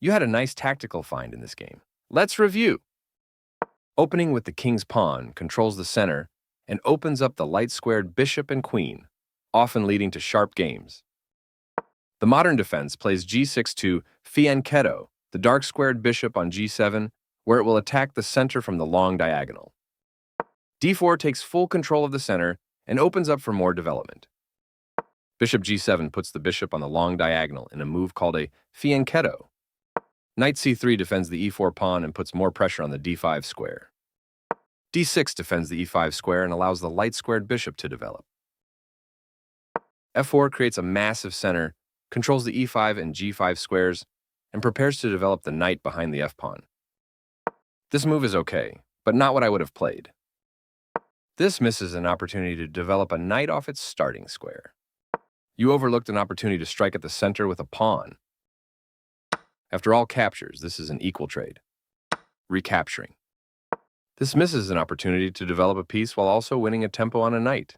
You had a nice tactical find in this game. Let's review. Opening with the king's pawn controls the center and opens up the light-squared bishop and queen, often leading to sharp games. The modern defense plays g6 to fianchetto, the dark-squared bishop on g7, where it will attack the center from the long diagonal. d4 takes full control of the center and opens up for more development. Bishop g7 puts the bishop on the long diagonal in a move called a fianchetto. Knight c3 defends the e4 pawn and puts more pressure on the d5 square. d6 defends the e5 square and allows the light-squared bishop to develop. f4 creates a massive center, controls the e5 and g5 squares, and prepares to develop the knight behind the f-pawn. This move is okay, but not what I would have played. This misses an opportunity to develop a knight off its starting square. You overlooked an opportunity to strike at the center with a pawn. After all captures, this is an equal trade. Recapturing. This misses an opportunity to develop a piece while also winning a tempo on a knight.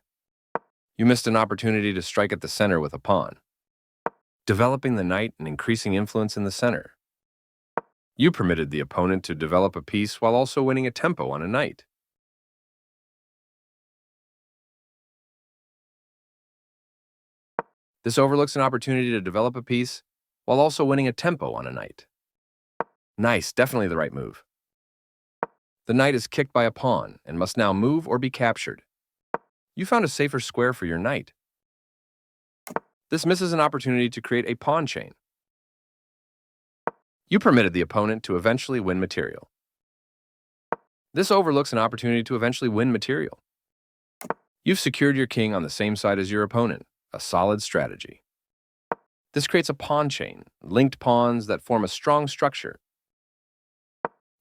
You missed an opportunity to strike at the center with a pawn, developing the knight and increasing influence in the center. You permitted the opponent to develop a piece while also winning a tempo on a knight. This overlooks an opportunity to develop a piece while also winning a tempo on a knight. Nice, definitely the right move. The knight is kicked by a pawn and must now move or be captured. You found a safer square for your knight. This misses an opportunity to create a pawn chain. You permitted the opponent to eventually win material. This overlooks an opportunity to eventually win material. You've secured your king on the same side as your opponent, a solid strategy. This creates a pawn chain, linked pawns that form a strong structure.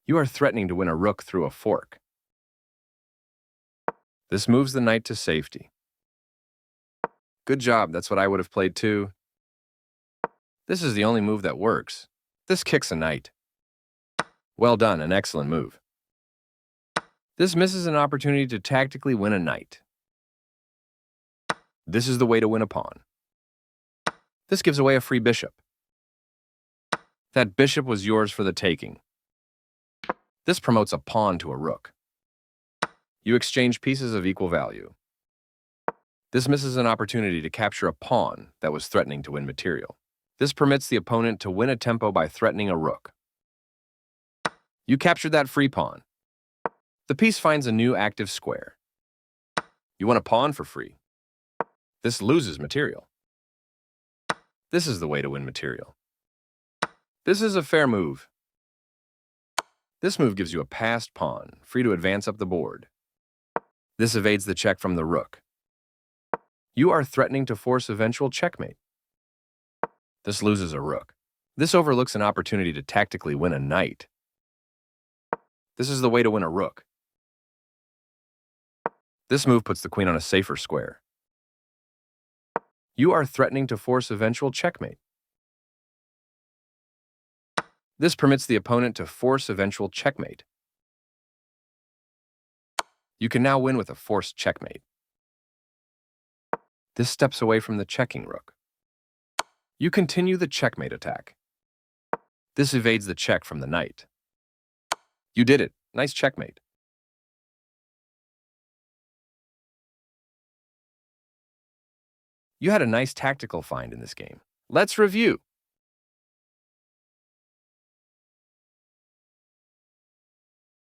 You are threatening to win a rook through a fork. This moves the knight to safety. Good job, that's what I would have played too. This is the only move that works. This kicks a knight. Well done, an excellent move. This misses an opportunity to tactically win a knight. This is the way to win a pawn. This gives away a free bishop. That bishop was yours for the taking. This promotes a pawn to a rook. You exchange pieces of equal value. This misses an opportunity to capture a pawn that was threatening to win material. This permits the opponent to win a tempo by threatening a rook. You captured that free pawn. The piece finds a new active square. You won a pawn for free. This loses material. This is the way to win material. This is a fair move. This move gives you a passed pawn, free to advance up the board. This evades the check from the rook. You are threatening to force eventual checkmate. This loses a rook. This overlooks an opportunity to tactically win a knight. This is the way to win a rook. This move puts the queen on a safer square. You are threatening to force eventual checkmate. This permits the opponent to force eventual checkmate. You can now win with a forced checkmate. This steps away from the checking rook. You continue the checkmate attack. This evades the check from the knight. You did it. Nice checkmate. You had a nice tactical find in this game. Let's review.